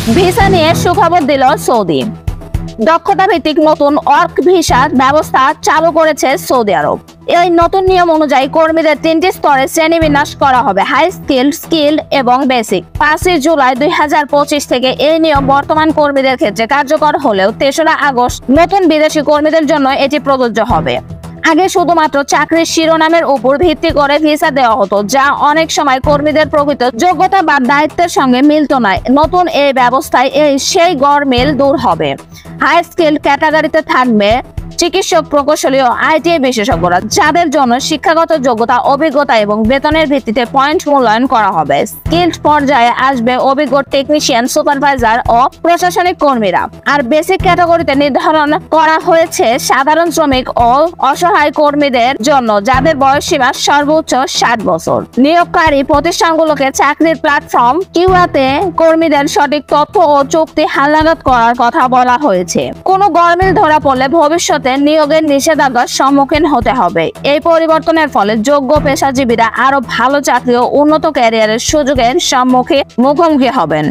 Visa নিয়ে সুখবর দিল সৌদি। দক্ষতা ভিত্তিক নতুন ওয়ার্ক ভিসা ব্যবস্থা চালু করেছে সৌদি আরব। এই নতুন নিয়ম অনুযায়ী কর্মীদের 3টি স্তরে শ্রেণীবিন্যাস করা হবে: হাই স্কিল্ড, স্কিল্ড এবং বেসিক। 5 জুলাই 2025 থেকে এই নিয়ম বর্তমান কর্মীদের ক্ষেত্রে কার্যকর হলেও 3রা আগস্ট নতুন বিদেশি কর্মীদের জন্য এটি প্রযোজ্য হবে। আগে শুধুমাত্র চাকরির শিরোনামের উপর ভিত্তি করে ভিসা দেওয়া হতো, যা অনেক সময় কর্মীদের প্রকৃত যোগ্যতা বা দায়িত্বের সঙ্গে মিলত না। নতুন এই ব্যবস্থায় সেই গরমিল দূর হবে। হাই স্কিল ক্যাটাগরিতে থাকবে চিকিৎসক, প্রকৌশলী ও আইটি বিশেষজ্ঞরা, যাদের জন্য শিক্ষাগত যোগ্যতা, অভিজ্ঞতা এবং বেতনের ভিত্তিতে পয়েন্ট মূল্যায়ন করা হবে। স্কিল্ড পর্যায়ে আসবে অভিজ্ঞ টেকনিশিয়ান, সুপারভাইজার ও প্রশাসনিক কর্মীরা। আর বেসিক ক্যাটাগরিতে নির্ধারণ করা হয়েছে সাধারণ শ্রমিক ও অসহায় কর্মীদের জন্য, যাদের বয়সসীমা সর্বোচ্চ 60 বছর। নিয়োগকারী প্রতিষ্ঠানগুলোকে চাকরির প্ল্যাটফর্ম কিউয়াতে কর্মীদের সঠিক তথ্য ও চুক্তি হালনাগাদ করার কথা বলা হয়েছে। কোনো গরমিল ধরা পড়লে ভবিষ্যতে নিয়োগের নিষেধাজ্ঞার সম্মুখীন হতে হবে। এই পরিবর্তনের ফলে যোগ্য পেশাজীবীরা আরো ভালো চাকরি ও উন্নত ক্যারিয়ারের সুযোগের মুখোমুখি হবেন।